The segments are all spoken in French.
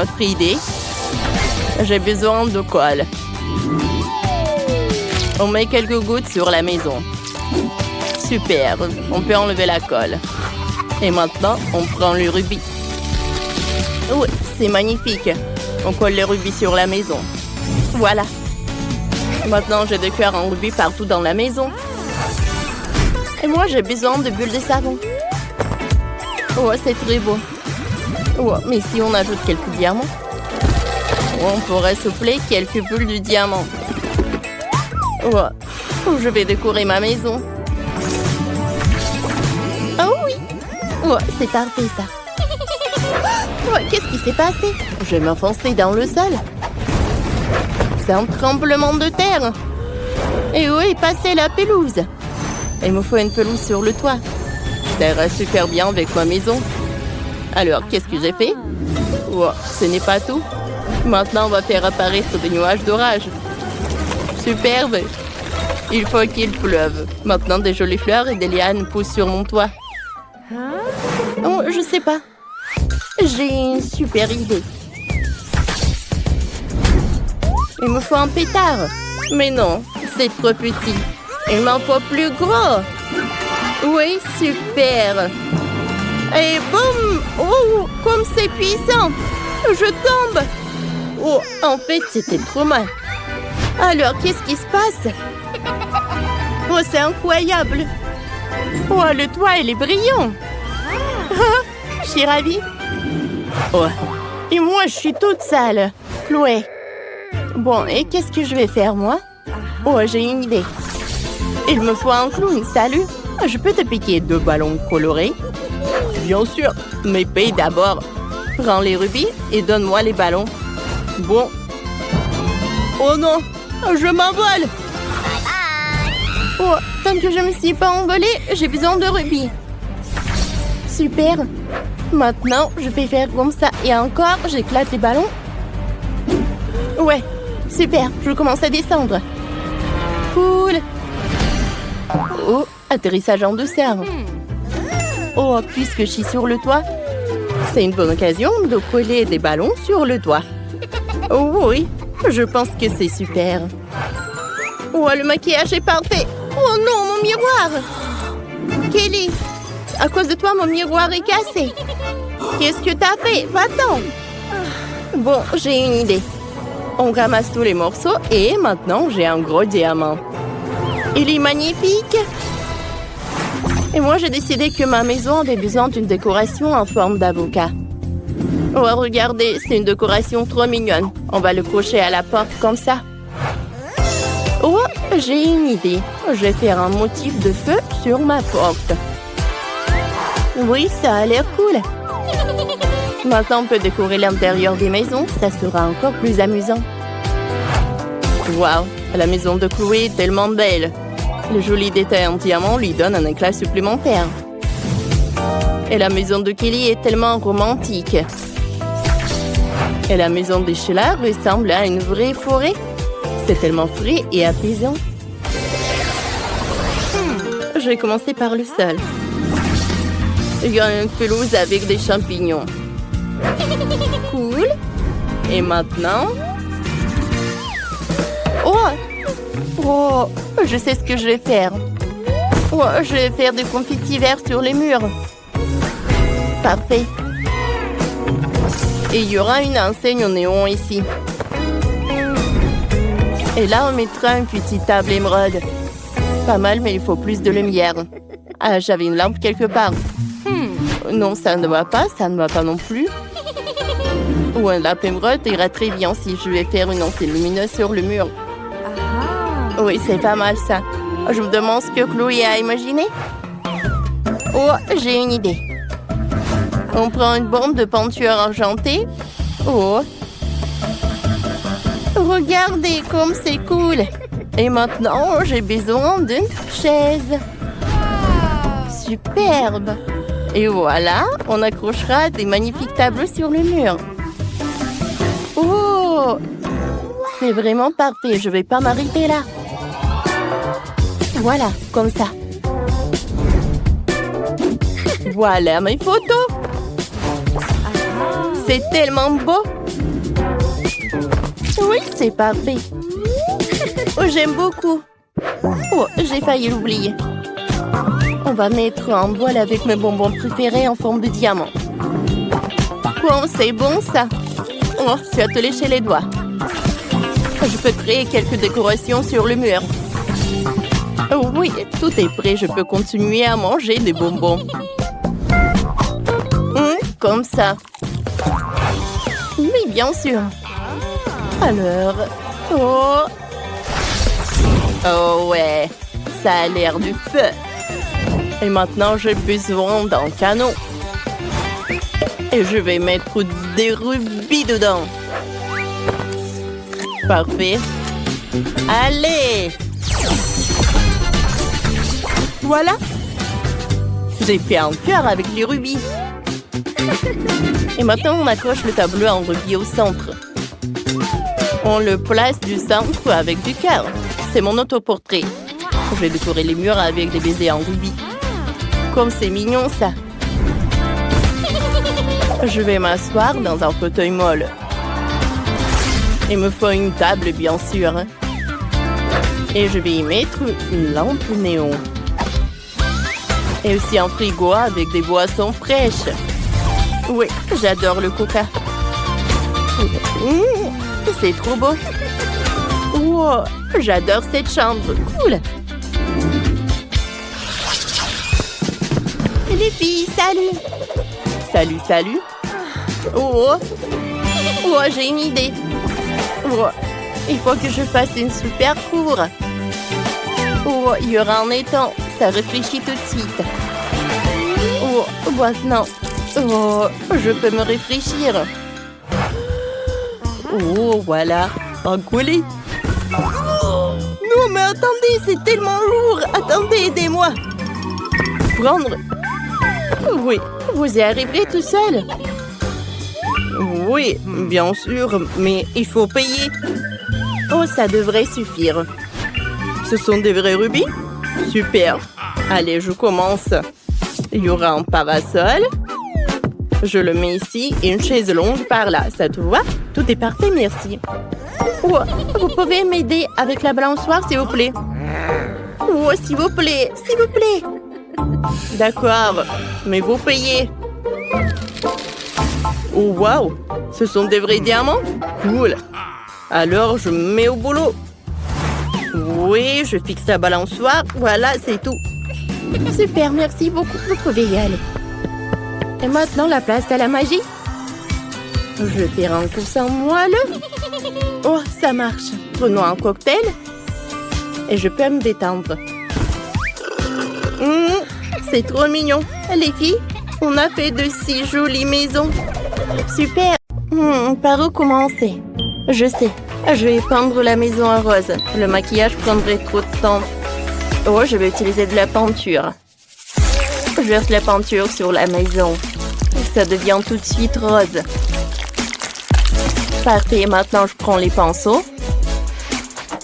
autre idée. J'ai besoin de colle. On met quelques gouttes sur la maison. Super, on peut enlever la colle. Et maintenant, on prend le rubis. Oui, c'est magnifique. On colle les rubis sur la maison. Voilà. Maintenant, j'ai des cœurs en rubis partout dans la maison. Et moi, j'ai besoin de bulles de savon. Oh, c'est très beau. Oh, mais si on ajoute quelques diamants, on pourrait souffler quelques bulles de diamant. Oh, je vais décorer ma maison. Oh oui. Oh, c'est parfait ça. Oh, qu'est-ce qui s'est passé? Je vais m'enfoncer dans le sol. C'est un tremblement de terre. Et où est passée la pelouse? Il me faut une pelouse sur le toit. Ça ira super bien avec ma maison. Alors, qu'est-ce que j'ai fait? Oh, ce n'est pas tout. Maintenant, on va faire apparaître des nuages d'orage. Superbe. Il faut qu'il pleuve. Maintenant, des jolies fleurs et des lianes poussent sur mon toit. Oh, je sais pas. J'ai une super idée. Il me faut un pétard. Mais non, c'est trop petit. Il m'en faut plus gros. Oui, super. Et boum! Oh, comme c'est puissant! Je tombe! Oh, en fait, c'était trop mal. Alors, qu'est-ce qui se passe? Oh, c'est incroyable! Oh, le toit, il est brillant! Je suis ravie! Oh, et moi, je suis toute sale! Chloé! Bon, et qu'est-ce que je vais faire, moi? Oh, j'ai une idée! Il me faut un clown, salut! Je peux te piquer 2 ballons colorés? Bien sûr, mais paye d'abord. Prends les rubis et donne-moi les ballons. Bon. Oh non, je m'envole. Oh, tant que je ne me suis pas envolée, j'ai besoin de rubis. Super. Maintenant, je vais faire comme ça. Et encore, j'éclate les ballons. Ouais, super, je commence à descendre. Cool. Oh, atterrissage en douceur. Oh, puisque je suis sur le toit, c'est une bonne occasion de coller des ballons sur le toit. Oh oui, je pense que c'est super. Oh, le maquillage est parfait. Oh non, mon miroir. Kelly, à cause de toi, mon miroir est cassé. Qu'est-ce que t'as fait? Va-t'en. Bon, j'ai une idée. On ramasse tous les morceaux et maintenant, j'ai un gros diamant. Il est magnifique. Et moi, j'ai décidé que ma maison avait besoin d'une décoration en forme d'avocat. Oh, regardez, c'est une décoration trop mignonne. On va le cocher à la porte comme ça. Oh, j'ai une idée. Je vais faire un motif de feu sur ma porte. Oui, ça a l'air cool. Maintenant, on peut décorer l'intérieur des maisons. Ça sera encore plus amusant. Waouh, la maison de Chloé est tellement belle. Le joli détail en diamant lui donne un éclat supplémentaire. Et la maison de Kelly est tellement romantique. Et la maison de Sheila ressemble à une vraie forêt. C'est tellement frais et apaisant. Je vais commencer par le sol. Il y a une pelouse avec des champignons. Cool. Et maintenant... Oh, je sais ce que je vais faire. Oh, je vais faire des confettis verts sur les murs. Parfait. Et il y aura une enseigne au néon ici. Et là, on mettra une petite table émeraude. Pas mal, mais il faut plus de lumière. Ah, j'avais une lampe quelque part. Non, ça ne va pas, ça ne va pas non plus. Ou un lampe émeraude ira très bien si je vais faire une enseigne lumineuse sur le mur. Oui, c'est pas mal ça. Je me demande ce que Chloé a imaginé. Oh, j'ai une idée. On prend une bombe de peinture argentée. Oh. Regardez comme c'est cool. Et maintenant, j'ai besoin d'une chaise. Superbe. Et voilà, on accrochera des magnifiques tableaux sur le mur. Oh, c'est vraiment parfait. Je vais pas m'arrêter là. Voilà, comme ça. Voilà mes photos. C'est tellement beau. Oui, c'est parfait. Oh, j'aime beaucoup. Oh, j'ai failli l'oublier. On va mettre un bol avec mes bonbons préférés en forme de diamant. Wow, c'est bon ça. Oh, tu as te léché les doigts. Je peux créer quelques décorations sur le mur. Oh oui, tout est prêt. Je peux continuer à manger des bonbons. Comme ça. Oui, bien sûr. Alors... Oh... Oh ouais, ça a l'air du feu. Et maintenant, j'ai besoin d'un canon. Et je vais mettre des rubis dedans. Parfait. Allez! Voilà! J'ai fait un cœur avec les rubis. Et maintenant, on accroche le tableau en rubis au centre. On le place du centre avec du cœur. C'est mon autoportrait. Je vais décorer les murs avec des baisers en rubis. Comme c'est mignon, ça. Je vais m'asseoir dans un fauteuil molle. Il me faut une table, bien sûr. Et je vais y mettre une lampe néon. Et aussi un frigo avec des boissons fraîches. Oui, j'adore le coca. C'est trop beau. Wow, j'adore cette chambre. Cool. Les filles, salut. Salut, salut. Oh, j'ai une idée. Oh, il faut que je fasse une super cour. Oh, il y aura un étang. Ça réfléchit tout de suite. Oh, maintenant. Oh, je peux me réfléchir. Oh, voilà. Un collet. Non, mais attendez, c'est tellement lourd. Attendez, aidez-moi. Prendre. Oui, vous y arriverez tout seul. Oui, bien sûr, mais il faut payer. Oh, ça devrait suffire. Ce sont des vrais rubis? Super. Allez, je commence. Il y aura un parasol. Je le mets ici et une chaise longue par là. Ça te voit? Tout est parfait, merci. Oh, vous pouvez m'aider avec la balançoire, s'il vous plaît? Oh, s'il vous plaît, s'il vous plaît. D'accord, mais vous payez. Oh, waouh, ce sont des vrais diamants? Cool. Alors, je me mets au boulot. Oui, je fixe la balançoire. Voilà, c'est tout. Super, merci beaucoup. Vous pouvez y aller. Et maintenant, la place à la magie. Je vais faire un coussin moelleux. Oh, ça marche. Prenons un cocktail. Et je peux me détendre. C'est trop mignon. Les filles, on a fait de si jolies maisons. Super. Par où commencer? Je sais. Je vais peindre la maison en rose. Le maquillage prendrait trop de temps. Oh, je vais utiliser de la peinture. Je verse la peinture sur la maison. Ça devient tout de suite rose. Parfait, maintenant je prends les pinceaux.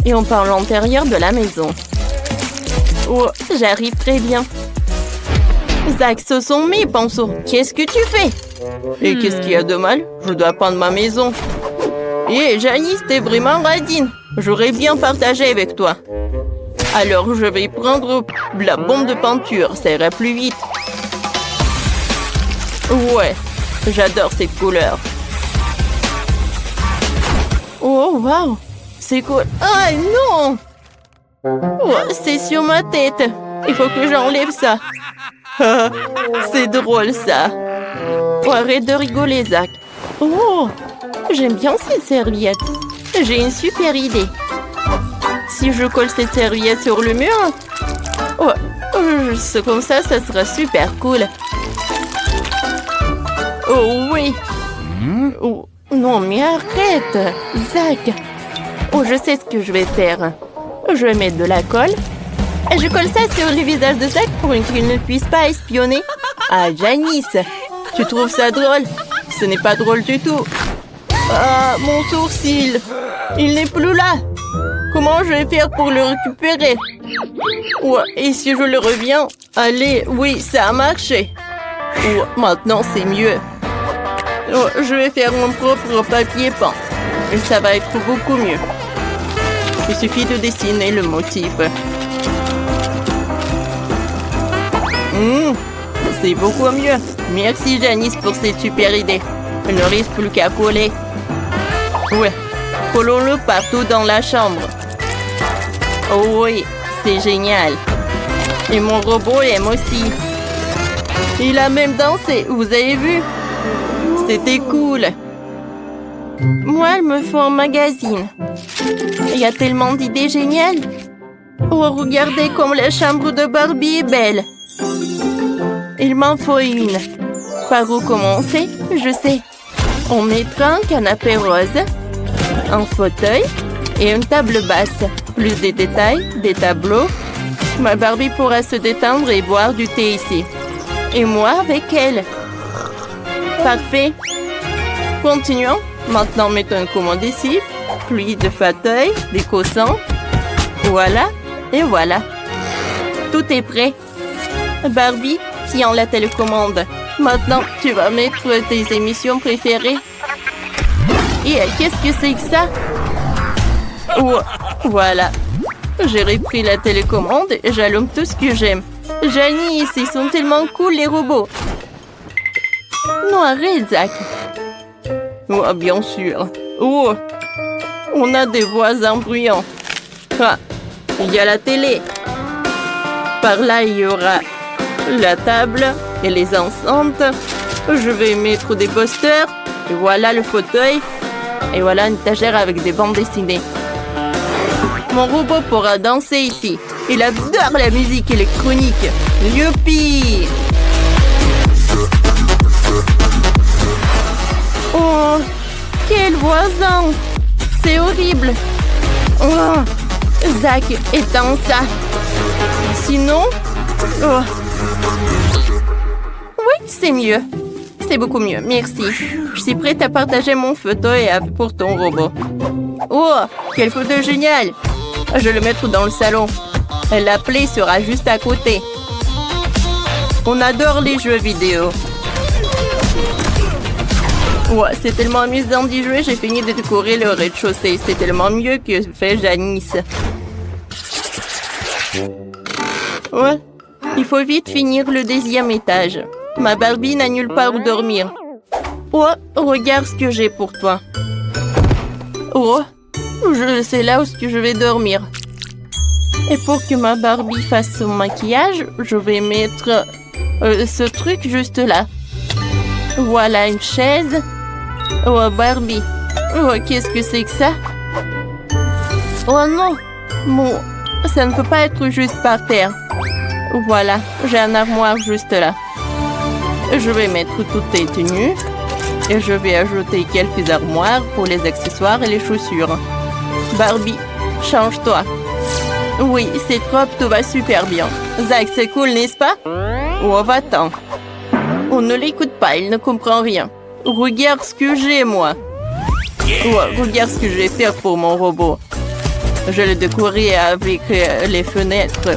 Et on peint l'intérieur de la maison. Oh, j'arrive très bien. Zach, ce sont mes pinceaux. Qu'est-ce que tu fais? Et qu'est-ce qu'il y a de mal? Je dois peindre ma maison. Hé, Janice, t'es vraiment radine. J'aurais bien partagé avec toi. Alors, je vais prendre la bombe de peinture. Ça ira plus vite. Ouais, j'adore cette couleur. Oh, waouh. C'est cool. Ah, non! Oh, c'est sur ma tête. Il faut que j'enlève ça. C'est drôle, ça. Oh, arrête de rigoler, Zach. Oh, j'aime bien cette serviette. J'ai une super idée. Si je colle cette serviette sur le mur, oh, c'est comme ça sera super cool. Oh oui. Oh, non, mais arrête, Zach. Oh, je sais ce que je vais faire. Je vais mettre de la colle. Et je colle ça sur le visage de Zach pour qu'il ne puisse pas espionner. Ah, Janice, tu trouves ça drôle? Ce n'est pas drôle du tout. Ah, mon sourcil. Il n'est plus là. Comment je vais faire pour le récupérer? Ouais, et si je le reviens? Allez, oui, ça a marché. Ouais, maintenant, c'est mieux. Oh, je vais faire mon propre papier peint. Et ça va être beaucoup mieux. Il suffit de dessiner le motif. C'est beaucoup mieux. Merci Janice pour cette super idée. Il ne reste plus qu'à coller. Ouais, collons-le partout dans la chambre. Oh oui, c'est génial. Et mon robot aime aussi. Il a même dansé, vous avez vu? C'était cool. Moi, il me faut un magazine. Il y a tellement d'idées géniales. Oh, regardez comme la chambre de Barbie est belle. Il m'en faut une. Par où commencer? Je sais. On mettra un canapé rose, un fauteuil et une table basse. Plus de détails, des tableaux. Ma Barbie pourra se détendre et boire du thé ici. Et moi avec elle. Parfait. Continuons. Maintenant, mettons une commande ici. Puis de fauteuil, des coussins. Voilà. Et voilà. Tout est prêt. Barbie, tiens la télécommande. Maintenant, tu vas mettre tes émissions préférées. Et qu'est-ce que c'est que ça? Oh, voilà. J'ai repris la télécommande et j'allume tout ce que j'aime. Janice, ils sont tellement cool les robots. Non, arrête, Zach. Oh, bien sûr. Oh, on a des voisins bruyants. Ah, il y a la télé. Par là, il y aura la table et les enceintes. Je vais mettre des posters. Et voilà le fauteuil. Et voilà une étagère avec des bandes dessinées. Mon robot pourra danser ici. Il adore la musique électronique. Youpi! Oh, quel voisin! C'est horrible. Oh, Zach, éteins ça. Sinon... Oh. Oui, c'est mieux. C'est beaucoup mieux, merci. Je suis prête à partager mon fauteuil pour ton robot. Oh, quel fauteuil génial! Je vais le mettre dans le salon. La plaie sera juste à côté. On adore les jeux vidéo. Ouais, c'est tellement amusant d'y jouer, j'ai fini de décorer le rez-de-chaussée. C'est tellement mieux que fait Janice. Ouais, il faut vite finir le 2e étage. Ma Barbie n'a nulle part où dormir. Oh, regarde ce que j'ai pour toi. Oh, je sais là où je vais dormir. Et pour que ma Barbie fasse son maquillage, je vais mettre ce truc juste là. Voilà une chaise. Oh, Barbie. Oh, qu'est-ce que c'est que ça? Oh non. Bon, ça ne peut pas être juste par terre. Voilà, j'ai un armoire juste là. Je vais mettre toutes tes tenues. Et je vais ajouter quelques armoires pour les accessoires et les chaussures. Barbie, change-toi. Oui, c'est trop, tout va super bien. Zach, c'est cool, n'est-ce pas? Oh, va-t'en. On ne l'écoute pas, il ne comprend rien. Regarde ce que j'ai, moi. Oh, regarde ce que je vais faire pour mon robot. Je vais le décorer avec les fenêtres.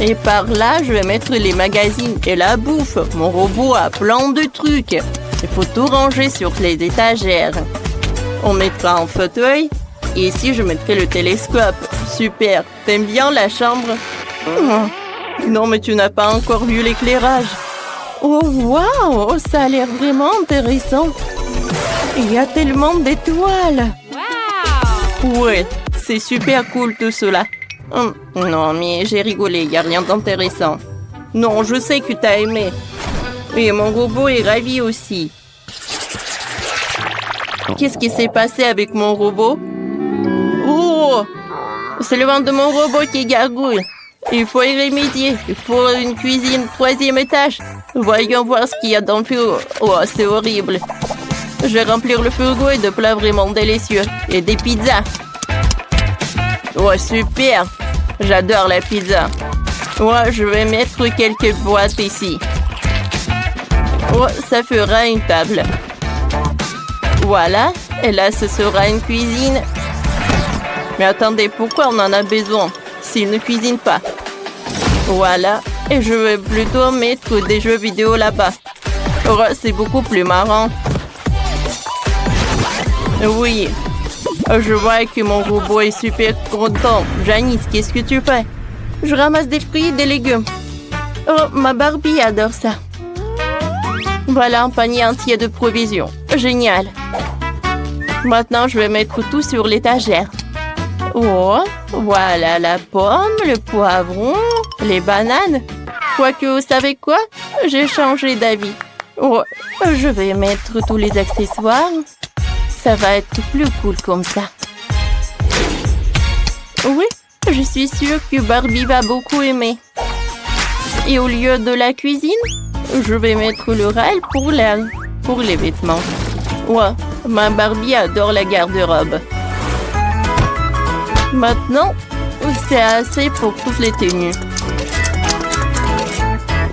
Et par là, je vais mettre les magazines et la bouffe. Mon robot a plein de trucs. Il faut tout ranger sur les étagères. On mettra un fauteuil. Et ici, je mettrai le télescope. Super. T'aimes bien la chambre? Non, mais tu n'as pas encore vu l'éclairage. Oh, waouh! Ça a l'air vraiment intéressant. Il y a tellement d'étoiles. Wow! Ouais, c'est super cool tout cela. Non, mais j'ai rigolé, il n'y a rien d'intéressant. Non, je sais que tu as aimé. Et mon robot est ravi aussi. Qu'est-ce qui s'est passé avec mon robot? Oh! C'est le ventre de mon robot qui gargouille. Il faut y remédier. Il faut une cuisine 3e étage. Voyons voir ce qu'il y a dans le frigo. Oh, c'est horrible. Je vais remplir le frigo de plats vraiment délicieux. Et des pizzas. Oh, super. J'adore la pizza. Oh, je vais mettre quelques boîtes ici. Oh, ça fera une table. Voilà. Et là, ce sera une cuisine. Mais attendez, pourquoi on en a besoin s'il ne cuisine pas? Voilà. Et je vais plutôt mettre des jeux vidéo là-bas. Oh, c'est beaucoup plus marrant. Oui. Je vois que mon robot est super content. Janice, qu'est-ce que tu fais? Je ramasse des fruits et des légumes. Oh, ma Barbie adore ça. Voilà un panier entier de provisions. Génial. Maintenant, je vais mettre tout sur l'étagère. Oh, voilà la pomme, le poivron, les bananes. Quoique, vous savez quoi? J'ai changé d'avis. Oh, je vais mettre tous les accessoires. Ça va être plus cool comme ça. Oui, je suis sûre que Barbie va beaucoup aimer. Et au lieu de la cuisine, je vais mettre le rail pour les vêtements. Ouais, ma Barbie adore la garde-robe. Maintenant, c'est assez pour toutes les tenues.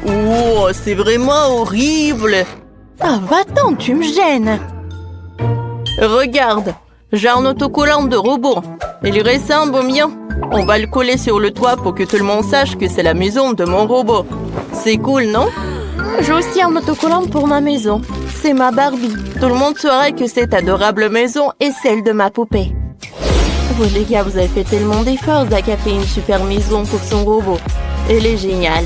Oh, c'est vraiment horrible. Ah, va-t'en, tu me gênes. Regarde, j'ai un autocollant de robot. Il ressemble au mien. On va le coller sur le toit pour que tout le monde sache que c'est la maison de mon robot. C'est cool, non? J'ai aussi un autocollant pour ma maison. C'est ma Barbie. Tout le monde saura que cette adorable maison est celle de ma poupée. Oh les gars, vous avez fait tellement d'efforts. Zach a fait une super maison pour son robot. Elle est géniale.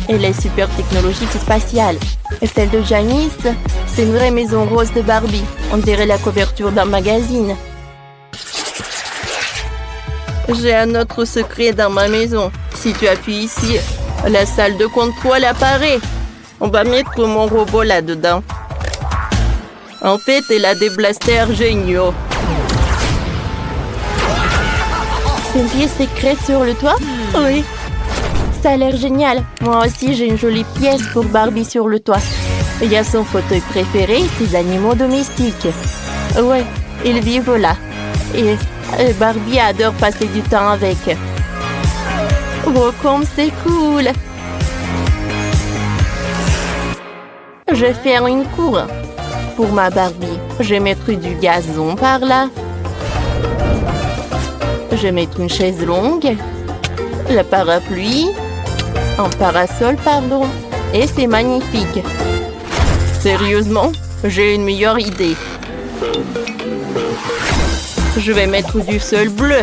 Elle est super technologique et spatiale. Et celle de Janice, c'est une vraie maison rose de Barbie. On dirait la couverture d'un magazine. J'ai un autre secret dans ma maison. Si tu appuies ici, la salle de contrôle apparaît. On va mettre mon robot là-dedans. En fait, elle a des blasters géniaux. C'est une pièce secrète sur le toit? Oui. Ça a l'air génial. Moi aussi, j'ai une jolie pièce pour Barbie sur le toit. Il y a son fauteuil préféré, ses animaux domestiques. Ouais, ils vivent là. Et Barbie adore passer du temps avec. Oh, comme c'est cool! Je vais faire une cour pour ma Barbie. Je vais mettre du gazon par là. Je vais mettre une chaise longue, le parapluie, un parasol, pardon. Et c'est magnifique. Sérieusement, j'ai une meilleure idée. Je vais mettre du sol bleu.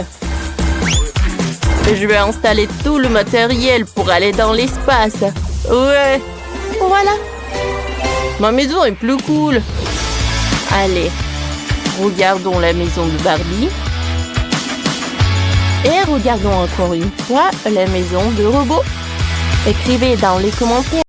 Et je vais installer tout le matériel pour aller dans l'espace. Ouais, voilà. Ma maison est plus cool. Allez, regardons la maison de Barbie. Et regardons encore une fois la maison de robot. Écrivez dans les commentaires